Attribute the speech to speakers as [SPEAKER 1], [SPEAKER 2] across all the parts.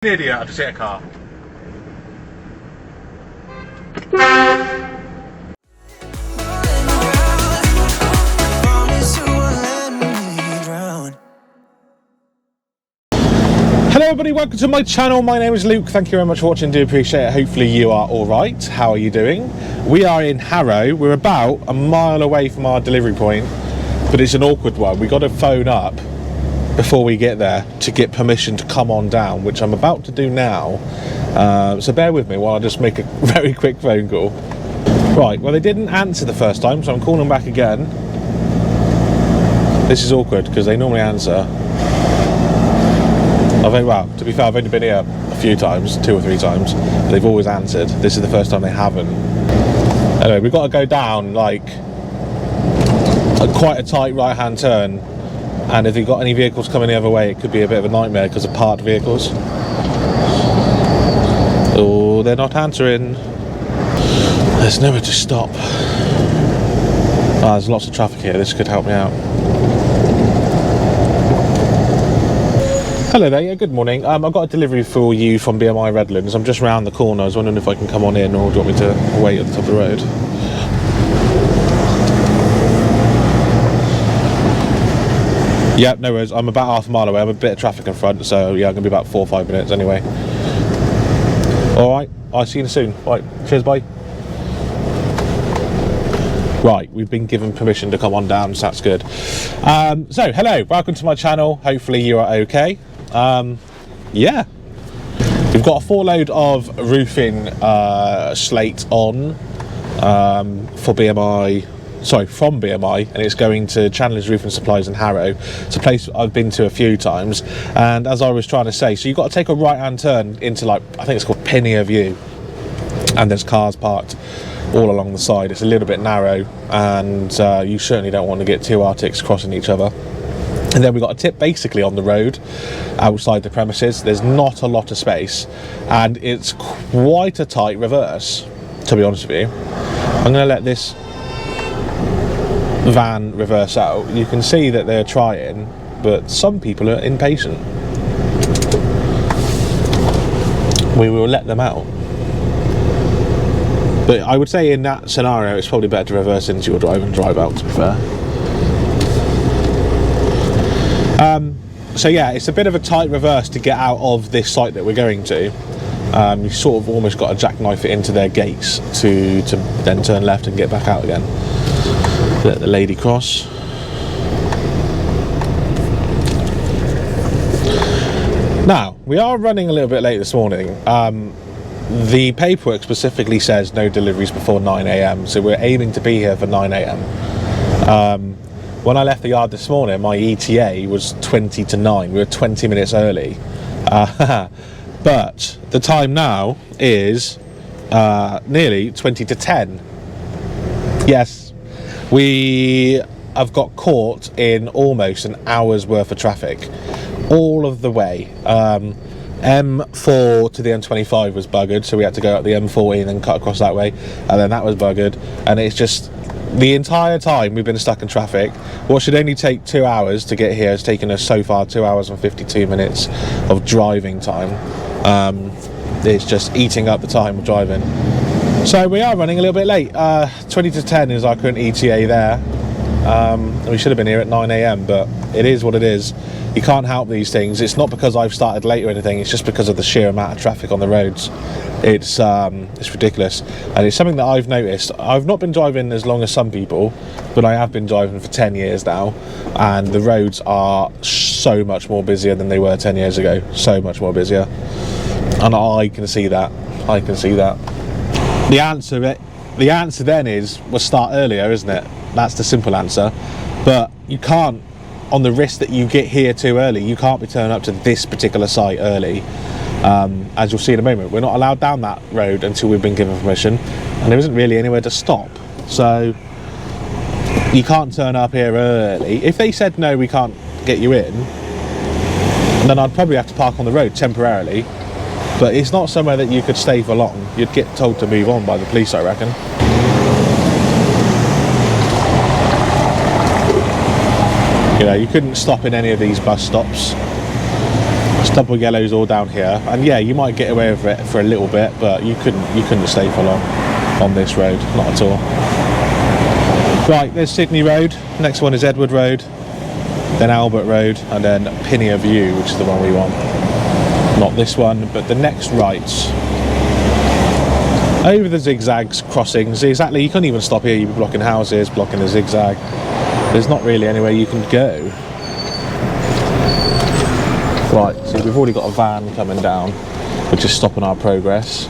[SPEAKER 1] Idiot, I just hit a car. Hello everybody, welcome to my channel. My name is Luke. Thank you very much for watching. Do appreciate it. Hopefully you are alright. How are you doing? We are in Harrow. We're about a mile away from our delivery point, but it's an awkward one. We got to phone up before we get there to get permission to come on down, which I'm about to do now. So bear with me while I just make a very quick phone call. Right, well they didn't answer the first time, so I'm calling them back again. This is awkward because they normally answer. Well, to be fair, I've only been here a few times, 2 or 3 times. They've always answered. This is the first time they haven't. Anyway, we've got to go down like quite a tight right-hand turn, and if you've got any vehicles coming the other way, it could be a bit of a nightmare because of parked vehicles. Oh, they're not answering. There's nowhere to stop. There's lots of traffic here. This could help me out. Hello there, yeah, good morning. I've got a delivery for you from BMI Redlands. I'm just round the corner. I was wondering if I can come on in, or do you want me to wait at the top of the road? Yeah, no worries. I'm about half a mile away. I'm a bit of traffic in front, so yeah, I'm going to be about 4 or 5 minutes anyway. Alright, I'll see you soon. Right, cheers, bye. Right, we've been given permission to come on down, so that's good. So, hello, welcome to my channel. Hopefully you are okay. Yeah, we've got a 4 load of roofing slate on for BMI, sorry, from BMI, and it's going to Chandler's Roofing Supplies in Harrow. It's a place I've been to a few times, and as I was trying to say, so you've got to take a right-hand turn into, like, I think it's called Pinnier View, and there's cars parked all along the side. It's a little bit narrow, and you certainly don't want to get 2 Arctics crossing each other. And then we've got a tip basically on the road outside the premises. There's not a lot of space, and it's quite a tight reverse, to be honest with you. I'm going to let this van reverse out. You can see that they're trying, but some people are impatient. We will let them out. But I would say in that scenario, it's probably better to reverse into your drive and drive out, to be fair. So yeah, it's a bit of a tight reverse to get out of this site that we're going to. You sort of almost got to jackknife it into their gates to then turn left and get back out again. Let the lady cross. Now, we are running a little bit late this morning. The paperwork specifically says no deliveries before 9 AM, so we're aiming to be here for 9 AM. When I left the yard this morning, my ETA was 20 to 9. We were 20 minutes early. But the time now is nearly 20 to 10. Yes, we have got caught in almost an hour's worth of traffic all of the way. M4 to the M25 was buggered, so we had to go up the M40 and then cut across that way, and then that was buggered, and it's just the entire time we've been stuck in traffic. What should only take 2 hours to get here has taken us so far 2 hours and 52 minutes of driving time. It's just eating up the time of driving. So we are running a little bit late. 20 to 10 is our current ETA there. We should have been here at 9 AM, but it is what it is. You can't help these things. It's not because I've started late or anything, it's just because of the sheer amount of traffic on the roads. It's ridiculous, and it's something that I've noticed. I've not been driving as long as some people, but I have been driving for 10 years now, and the roads are so much more busier than they were 10 years ago. So much more busier, and I can see that. I can see that. The answer then is, we'll start earlier, isn't it? That's the simple answer. But you can't, on the risk that you get here too early, you can't be turning up to this particular site early. As you'll see in a moment, we're not allowed down that road until we've been given permission, and there isn't really anywhere to stop. So you can't turn up here early. If they said no, we can't get you in, then I'd probably have to park on the road temporarily. But it's not somewhere that you could stay for long. You'd get told to move on by the police, I reckon. You know, you couldn't stop in any of these bus stops. It's double yellows all down here, and yeah, you might get away with it for a little bit, but you couldn't stay for long on this road, not at all. Right, there's Sydney Road, next one is Edward Road, then Albert Road, and then Pinnier View, which is the one we want. Not this one, but the next right. Over the zigzags crossings, exactly, you couldn't even stop here, you'd be blocking houses, blocking the zigzag. There's not really anywhere you can go. Right, so we've already got a van coming down, which is stopping our progress.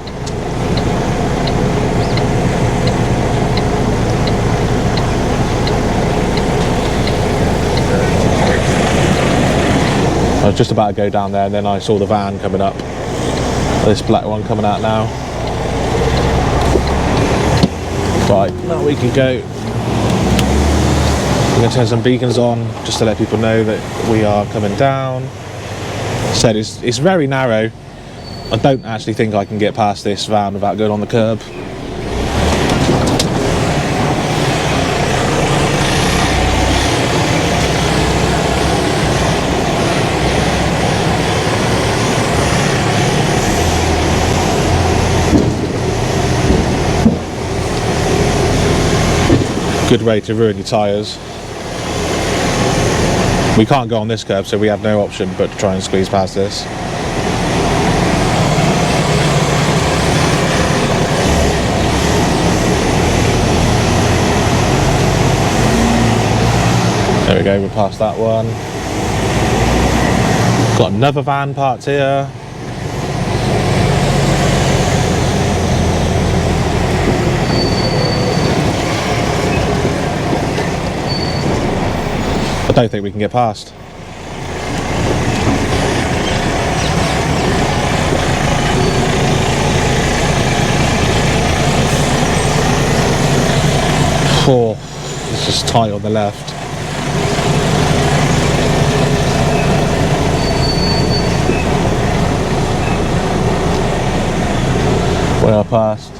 [SPEAKER 1] I was just about to go down there, and then I saw the van coming up. This black one coming out now. Right, now we can go. We're going to turn some beacons on, just to let people know that we are coming down. Said it's very narrow. I don't actually think I can get past this van without going on the curb. Good way to ruin your tyres. We can't go on this curb, so we have no option but to try and squeeze past this. There we go, we're past that one. Got another van parked here. I don't think we can get past. Oh, it's just tight on the left. Well past.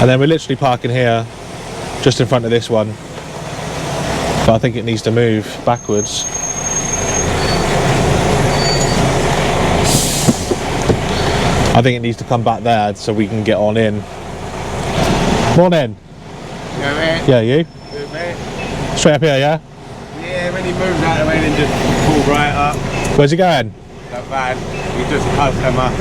[SPEAKER 1] And then we're literally parking here, just in front of this one. But I think it needs to move backwards. I think it needs to come back there so we can get on in. Morning.
[SPEAKER 2] Yeah, mate.
[SPEAKER 1] Yeah, you?
[SPEAKER 2] Good, mate.
[SPEAKER 1] Straight up here, yeah?
[SPEAKER 2] Yeah, when he moves out of the way, then just pull right up.
[SPEAKER 1] Where's he going?
[SPEAKER 2] That van. He's just a customer.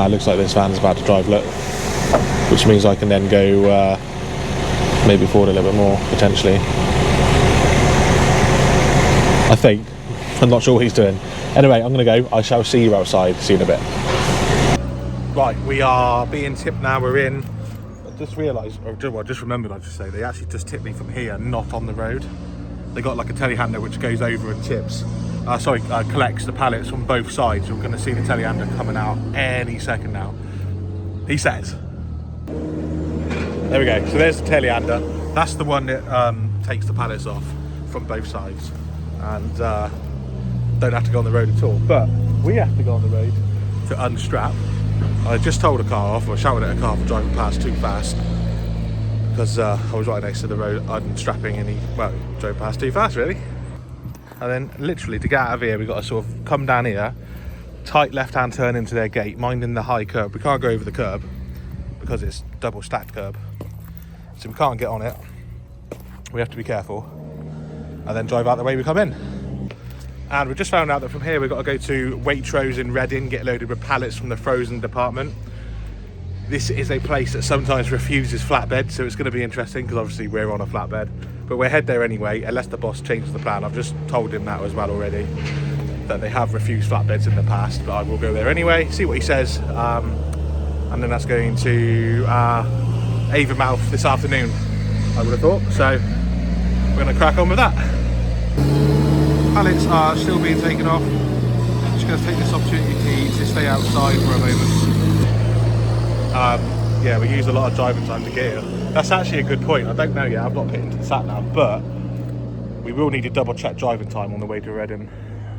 [SPEAKER 1] Looks like this van's about to drive, look. Which means I can then go maybe forward a little bit more, potentially. I think. I'm not sure what he's doing. Anyway, I'm going to go. I shall see you outside. See you in a bit. Right, we are being tipped now. We're in. I just realised, or I just remembered, I just say, they actually just tipped me from here, not on the road. They got like a telehandler which goes over and tips. Collects the pallets from both sides. You're going to see the telehandler coming out any second now. He says. There we go. So there's the telehandler. That's the one that takes the pallets off from both sides, and don't have to go on the road at all. But we have to go on the road to unstrap. I just told a car off, or shouted at a car for driving past too fast, because I was right next to the road unstrapping, and he drove past too fast, really. And then literally to get out of here, we've got to sort of come down here, tight left-hand turn into their gate, minding the high curb. We can't go over the curb because it's double stacked curb, so we can't get on it. We have to be careful, and then drive out the way we come in. And we've just found out that from here we've got to go to Waitrose in Reading, get loaded with pallets from the frozen department. This is a place that sometimes refuses flatbed, so it's going to be interesting because obviously we're on a flatbed. But we'll head there anyway, unless the boss changes the plan. I've just told him that as well already, that they have refused flatbeds in the past, but I will go there anyway, see what he says. And then that's going to Avonmouth this afternoon, I would have thought. So we're going to crack on with that. Pallets are still being taken off. Just going to take this opportunity to stay outside for a moment. Yeah, we used a lot of driving time to get here. That's actually a good point. I don't know yet. I've not put it into the sat nav, but we will need to double check driving time on the way to Reading,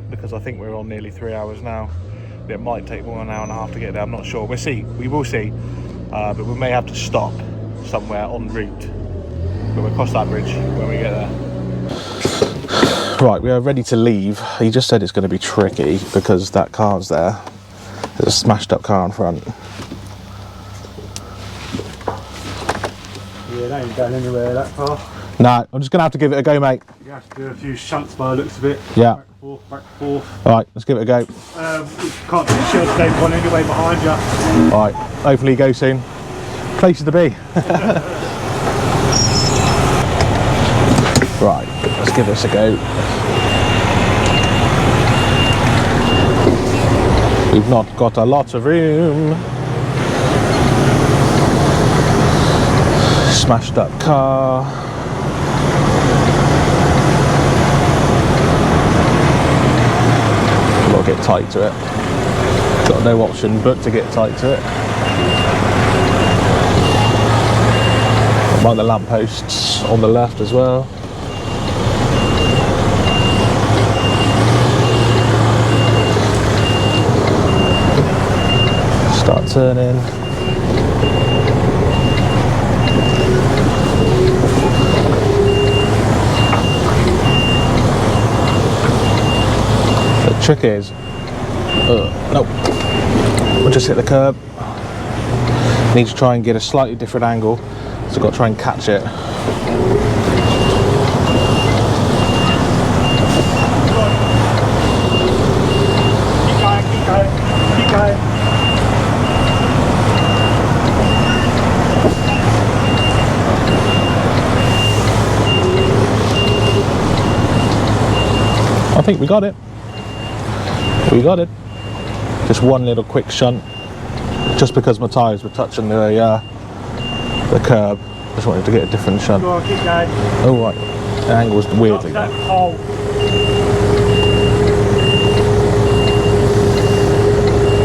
[SPEAKER 1] because I think we're on nearly 3 hours now. It might take more than an hour and a half to get there. I'm not sure. We'll see. We will see. But we may have to stop somewhere en route when we cross that bridge when we get there. Right, we are ready to leave. He just said it's going to be tricky because that car's there. There's a smashed up car in front.
[SPEAKER 2] Yeah, that ain't going anywhere, that car.
[SPEAKER 1] No, I'm just going to have to give it a go, mate.
[SPEAKER 2] You have to do a few shunts by the looks of it.
[SPEAKER 1] Yeah.
[SPEAKER 2] Back and forth, back and forth.
[SPEAKER 1] Alright, let's give it a go.
[SPEAKER 2] You can't do shield state one anyway behind you.
[SPEAKER 1] Alright, hopefully you go soon. Places to be. Right, let's give this a go. We've not got a lot of room. Smashed up car. Got to get tight to it. Got no option but to get tight to it. Like the lampposts on the left as well. Start turning. The trick is, nope, we'll just hit the curb. Need to try and get a slightly different angle, so I've got to try and catch it.
[SPEAKER 2] Keep going, keep going, keep going.
[SPEAKER 1] I think we got it. We got it. Just one little quick shunt, just because my tyres were touching the curb. Just wanted to get a different shunt.
[SPEAKER 2] Go on, keep going.
[SPEAKER 1] Oh right, the angle's weirdly
[SPEAKER 2] That
[SPEAKER 1] there.
[SPEAKER 2] hole.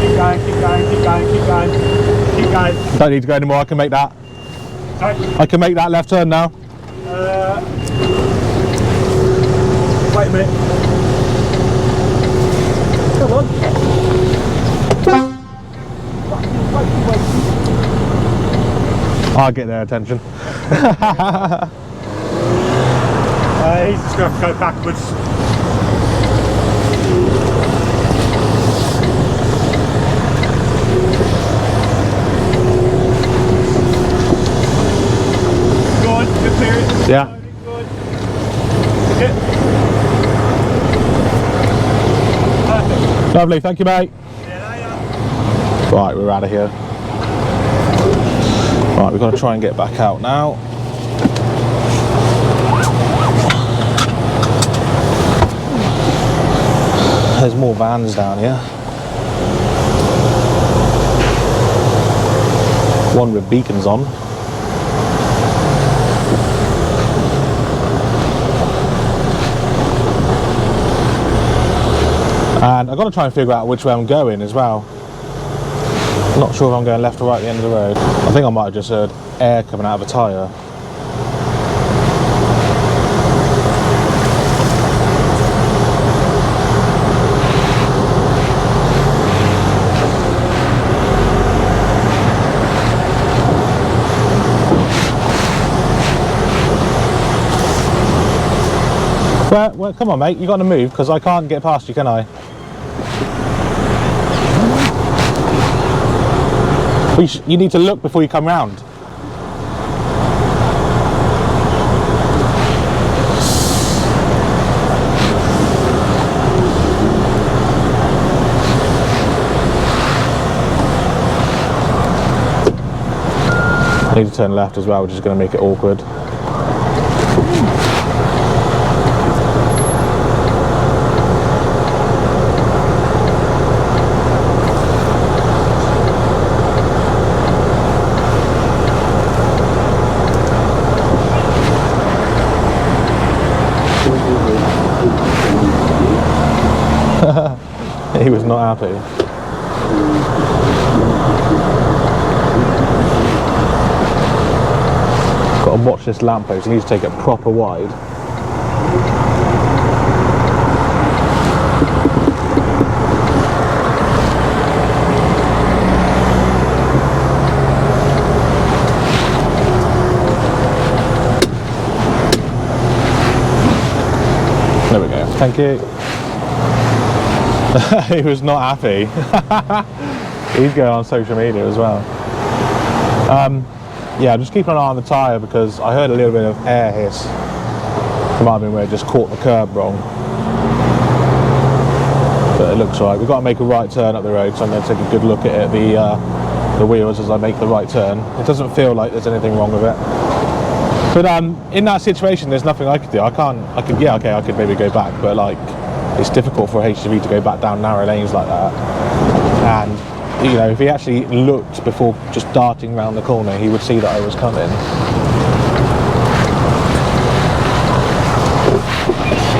[SPEAKER 2] Keep going, keep going, keep going, keep going, keep going.
[SPEAKER 1] Don't need to go anymore. I can make that.
[SPEAKER 2] Sorry.
[SPEAKER 1] I can make that left turn now.
[SPEAKER 2] Wait a minute. Come on. Wait.
[SPEAKER 1] I'll get their attention.
[SPEAKER 2] He's just going to go backwards. Good, good period.
[SPEAKER 1] Yeah.
[SPEAKER 2] Good. Good. Perfect.
[SPEAKER 1] Lovely. Thank you, mate.
[SPEAKER 2] Yeah,
[SPEAKER 1] Right, we're out of here. Right, we've got to try and get back out now. There's more vans down here. One with beacons on. And I've got to try and figure out which way I'm going as well. I'm not sure if I'm going left or right at the end of the road. I think I might have just heard air coming out of a tyre. Well, come on, mate. You got to move because I can't get past you, can I? You need to look before you come round. I need to turn left as well, which is going to make it awkward. He was not happy. watch this lamppost. I need to take it proper wide. There we go. Thank you. He was not happy. He's going on social media as well. Yeah, I'm just keeping an eye on the tyre because I heard a little bit of air hiss. It might have been where it just caught the curb wrong. But it looks right. We've got to make a right turn up the road, so I'm going to take a good look at the wheels as I make the right turn. It doesn't feel like there's anything wrong with it. But in that situation, there's nothing I could do. I could maybe go back, but like, it's difficult for a HGV to go back down narrow lanes like that. And you know, if he actually looked before just darting round the corner, he would see that I was coming.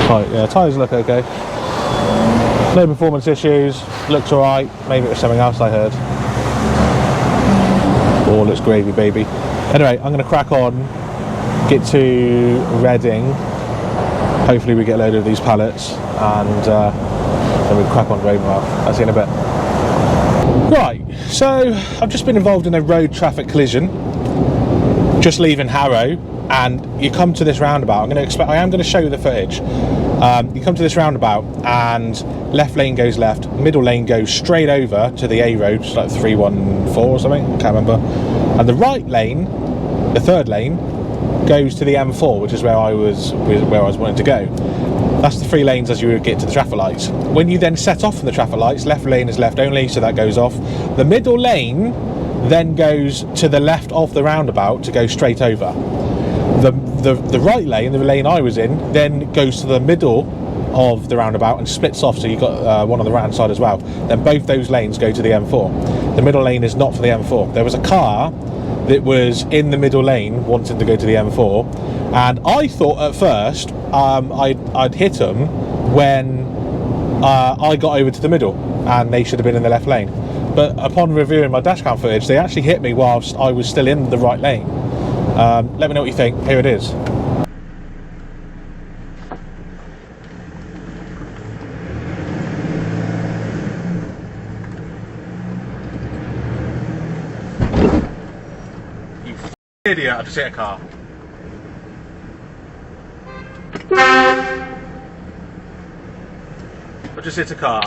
[SPEAKER 1] Right, yeah, tyres look okay. No performance issues, looks alright. Maybe it was something else I heard. All looks gravy, baby. Anyway, I'm going to crack on, get to Reading. Hopefully we get a load of these pallets, and then we'll crack on road map. I'll see you in a bit. Right, so I've just been involved in a road traffic collision, just leaving Harrow, and you come to this roundabout. I am going to show you the footage. You come to this roundabout, and left lane goes left, middle lane goes straight over to the A road, it's like 314 or something, I can't remember. And the right lane, the third lane, goes to the M4, which is where I was wanting to go. That's the 3 lanes as you get to the traffic lights. When you then set off from the traffic lights, left lane is left only, so that goes off. The middle lane then goes to the left of the roundabout to go straight over. The right lane, the lane I was in, then goes to the middle of the roundabout and splits off, so you've got one on the right hand side as well. Then both those lanes go to the M4. The middle lane is not for the M4. There was a car that was in the middle lane wanting to go to the M4, and I thought at first I'd hit them when I got over to the middle, and they should have been in the left lane. But upon reviewing my dashcam footage, they actually hit me whilst I was still in the right lane. Let me know what you think. Here it is. Idiot, I just hit a car. I just hit a car.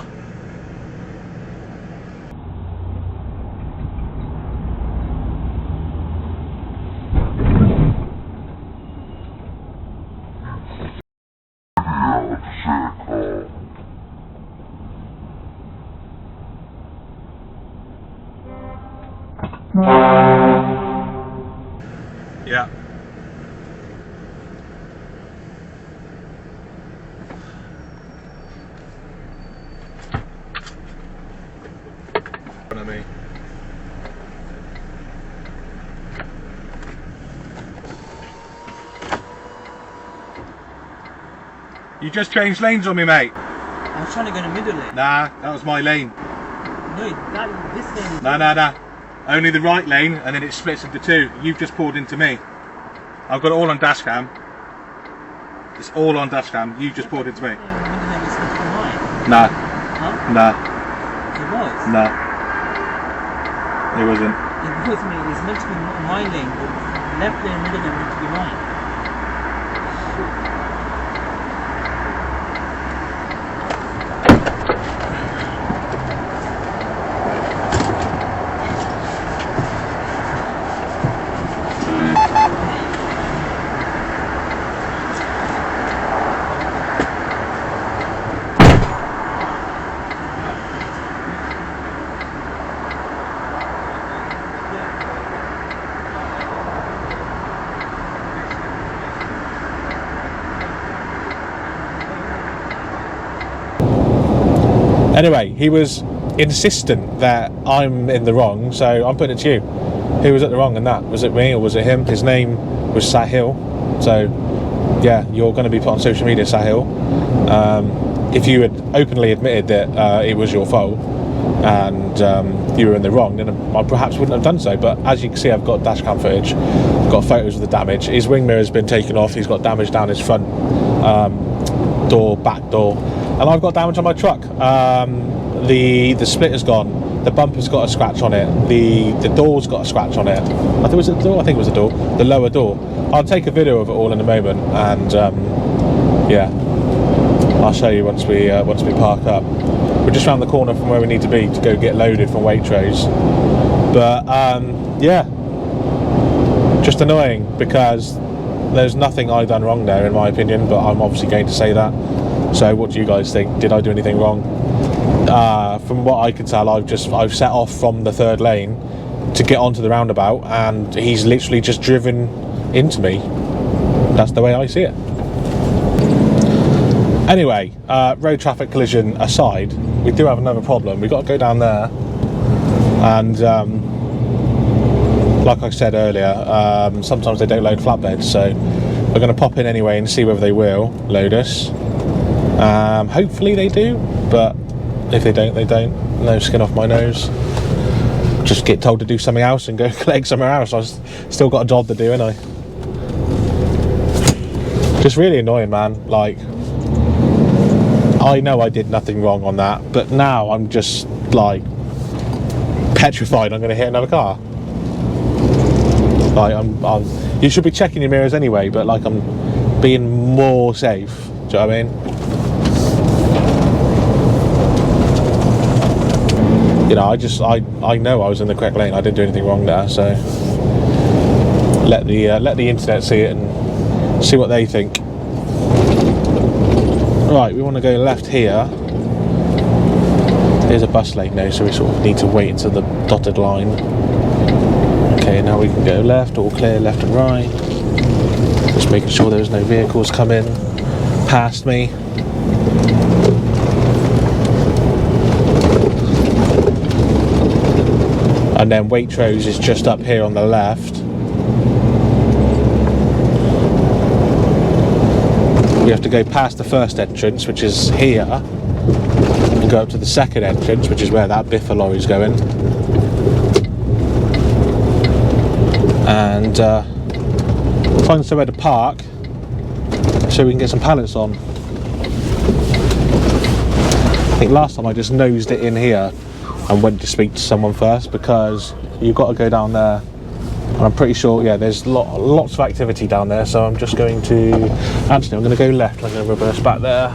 [SPEAKER 1] Yeah. Front of me. You just changed lanes on me, mate.
[SPEAKER 3] I was trying to go in the middle lane.
[SPEAKER 1] Nah, that was my lane.
[SPEAKER 3] No, this lane is...
[SPEAKER 1] Nah. Only the right lane, and then it splits into 2. You've just pulled into me. I've got it all on dash cam. It's all on dash cam. You just pulled into me.
[SPEAKER 3] The middle lane is meant to be mine.
[SPEAKER 1] Nah.
[SPEAKER 3] Huh?
[SPEAKER 1] Nah.
[SPEAKER 3] It was?
[SPEAKER 1] Nah. It wasn't.
[SPEAKER 3] It was me. It's meant to be my lane. The left lane and middle lane meant to be mine.
[SPEAKER 1] Anyway, he was insistent that I'm in the wrong, so I'm putting it to you. Who was at the wrong in that? Was it me or was it him? His name was Sahil. So, yeah, you're going to be put on social media, Sahil. If you had openly admitted that it was your fault, and you were in the wrong, then I perhaps wouldn't have done so. But as you can see, I've got dash cam footage, got photos of the damage. His wing mirror has been taken off. He's got damage down his front door, back door, and I've got damage on my truck. The splitter's gone. The bumper's got a scratch on it. The door's got a scratch on it. I think it was a door. I think it was a door. The lower door. I'll take a video of it all in a moment, and yeah, I'll show you once we park up. We're just around the corner from where we need to be to go get loaded from Waitrose. But yeah, just annoying because there's nothing I've done wrong there, in my opinion. But I'm obviously going to say that. So, what do you guys think? Did I do anything wrong? From what I can tell, I've set off from the third lane to get onto the roundabout, and he's literally just driven into me. That's the way I see it. Anyway, road traffic collision aside, we do have another problem. We've got to go down there, and like I said earlier, sometimes they don't load flatbeds, so we're going to pop in anyway and see whether they will load us. Hopefully they do, but if they don't, they don't. No skin off my nose. Just get told to do something else and go collect somewhere else. I've still got a job to do, ain't I? Just really annoying, man. Like, I know I did nothing wrong on that, but now I'm just like petrified I'm going to hit another car. Like, you should be checking your mirrors anyway, but like, I'm being more safe. Do you know what I mean? You know, I know I was in the correct lane. I didn't do anything wrong there, so let the internet see it and see what they think. Right, we want to go left here. There's a bus lane now, so we sort of need to wait until the dotted line. Okay, now we can go left, all clear, left and right. Just making sure there's no vehicles coming past me. And then Waitrose is just up here on the left. We have to go past the first entrance, which is here, and go up to the second entrance, which is where that biffer lorry's going. And find somewhere to park so we can get some pallets on. I think last time I just nosed it in here and went to speak to someone first, because you've got to go down there, and I'm pretty sure, yeah, there's lots of activity down there. So I'm just going to, actually I'm going to go left, I'm going to reverse back there.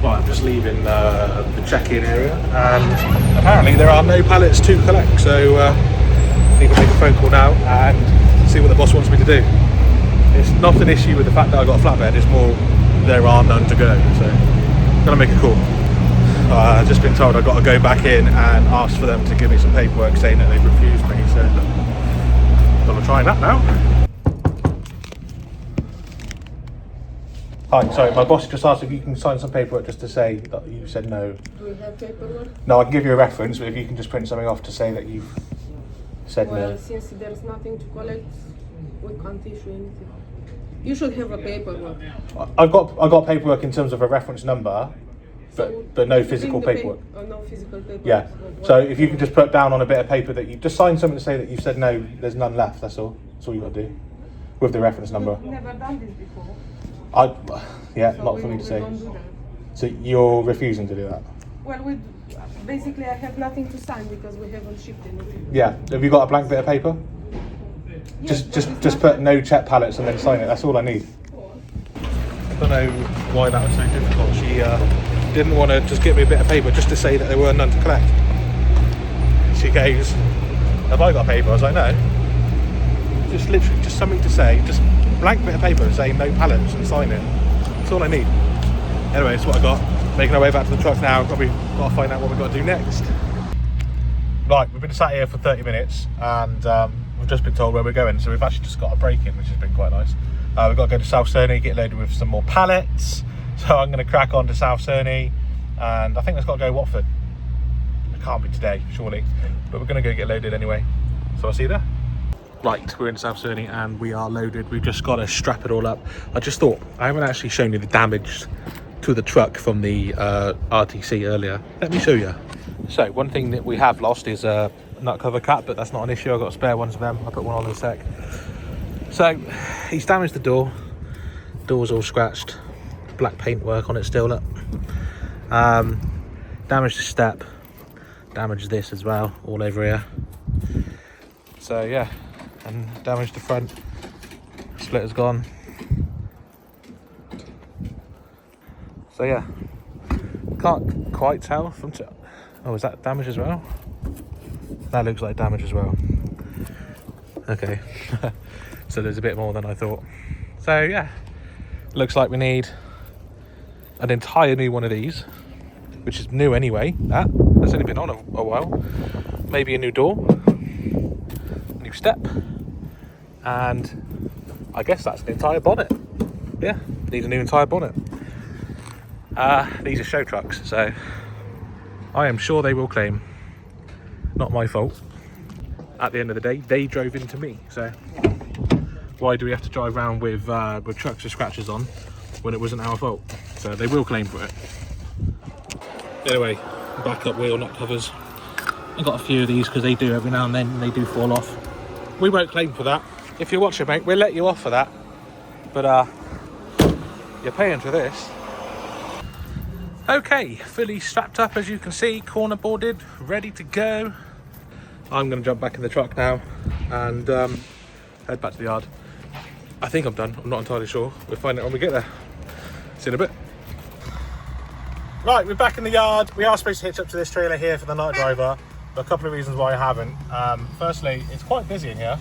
[SPEAKER 1] Right, I'm just leaving the check-in area, and apparently there are no pallets to collect, so I need to make a phone call now and see what the boss wants me to do. It's not an issue with the fact that I got a flatbed, it's more there are none to go, so I'm going to make a call. I've just been told I've got to go back in and ask for them to give me some paperwork saying that they've refused me, so I'm going to try that now. Hi, sorry, my boss just asked if you can sign some paperwork just to say that you said no.
[SPEAKER 4] Do we have paperwork?
[SPEAKER 1] No, I can give you a reference, but if you can just print something off to say that you've said
[SPEAKER 4] Well,
[SPEAKER 1] no.
[SPEAKER 4] since there's nothing to collect, we can't issue anything. You should have a paperwork.
[SPEAKER 1] I've got paperwork in terms of a reference number, but no physical paperwork.
[SPEAKER 4] No physical paperwork.
[SPEAKER 1] Yeah. So if you can just put down on a bit of paper that you just sign something to say that you've said no, there's none left. That's all. That's all you got to do with the reference number.
[SPEAKER 4] We've never done this before.
[SPEAKER 1] Yeah,
[SPEAKER 4] So
[SPEAKER 1] not for me to say.
[SPEAKER 4] Don't do that.
[SPEAKER 1] So you're refusing to do that?
[SPEAKER 4] Well, basically I have nothing to sign because we haven't shipped anything.
[SPEAKER 1] Yeah. Have you got a blank bit of paper?
[SPEAKER 4] Yes,
[SPEAKER 1] Just put no check pallets and then sign it. That's all I need. I don't know why that was so difficult. She didn't want to just give me a bit of paper just to say that there were none to collect. She goes, "Have I got paper?" I was like, "No." Just literally, just something to say, just blank bit of paper saying no pallets and sign it. That's all I need. Anyway, that's what I got. Making our way back to the truck now. Got to find out what we've got to do next. Right, we've been sat here for 30 minutes and we've just been told where we're going, so we've actually just got a break in, which has been quite nice. We've got to go to South Cerney, get loaded with some more pallets. So I'm going to crack on to South Cerney, and I think that's got to go Watford. It can't be today, surely, but we're going to go get loaded anyway. So I'll see you there. Right, we're in South Cerney and we are loaded. We've just got to strap it all up. I just thought, I haven't actually shown you the damage to the truck from the RTC earlier. Let me show you. So one thing that we have lost is a nut cover cap, but that's not an issue. I've got spare ones of them. I'll put one on in a sec. So he's damaged the door. Door's all scratched. Black paint work on it still, look. Damaged the step. Damaged this as well, all over here. So yeah, and damaged the front. Splitter's gone. So yeah, can't quite tell from... Oh, is that damage as well? That looks like damage as well. Okay. So there's a bit more than I thought. So yeah, looks like we need an entire new one of these, which is new anyway. That's only been on a while. Maybe a new door, new step, and I guess that's an entire bonnet. Yeah, need a new entire bonnet. These are show trucks, so I am sure they will claim. Not my fault. At the end of the day, they drove into me, so why do we have to drive around with trucks with scratches on when it wasn't our fault? So they will claim for it. Anyway, backup wheel nut covers. I've got a few of these because they do every now and then, they do fall off. We won't claim for that. If you're watching, mate, we'll let you off for that. But you're paying for this. Okay, fully strapped up as you can see, corner boarded, ready to go. I'm going to jump back in the truck now and head back to the yard. I think I'm done, I'm not entirely sure. We'll find out when we get there. See you in a bit. Right, we're back in the yard. We are supposed to hitch up to this trailer here for the night driver, but a couple of reasons why I haven't. Firstly, it's quite busy in here.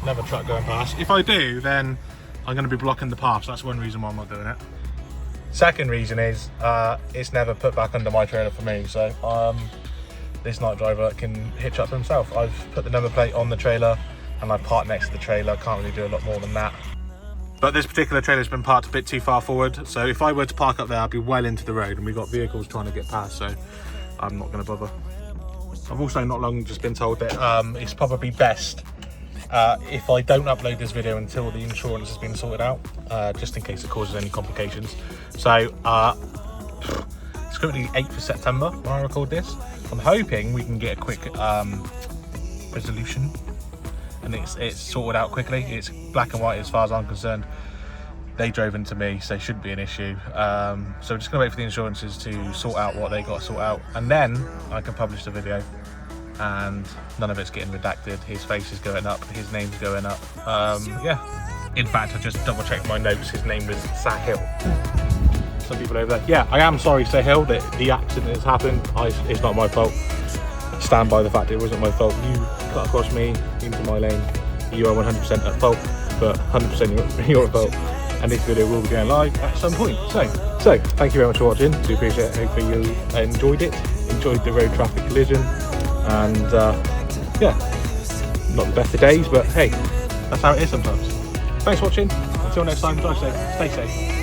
[SPEAKER 1] Another truck going past. If I do, then I'm going to be blocking the path, so that's one reason why I'm not doing it. Second reason is it's never put back under my trailer for me, so this night driver can hitch up himself. I've put the number plate on the trailer and I parked next to the trailer. Can't really do a lot more than that. But this particular trailer's been parked a bit too far forward, so if I were to park up there, I'd be well into the road, and we've got vehicles trying to get past, so I'm not going to bother. I've also not long just been told that it's probably best if I don't upload this video until the insurance has been sorted out, just in case it causes any complications. So it's currently 8th of September when I record this. I'm hoping we can get a quick resolution and it's sorted out quickly. It's black and white as far as I'm concerned. They drove into me, so it shouldn't be an issue. So we're just gonna wait for the insurances to sort out what they got to sort out, and then I can publish the video and none of it's getting redacted. His face is going up, his name's going up. Yeah, in fact I just double checked my notes, his name was Sahil. Some people over there. Yeah, I am sorry Sahil that the accident has happened. It's not my fault. Stand by the fact it wasn't my fault. You cut across me into my lane. You are 100% at fault, but 100% your fault. And this video will be going live at some point. So thank you very much for watching. Do appreciate it. Hopefully you enjoyed it. Enjoyed the road traffic collision. And yeah, not the best of days, but hey, that's how it is sometimes. Thanks for watching. Until next time, drive safe, stay safe.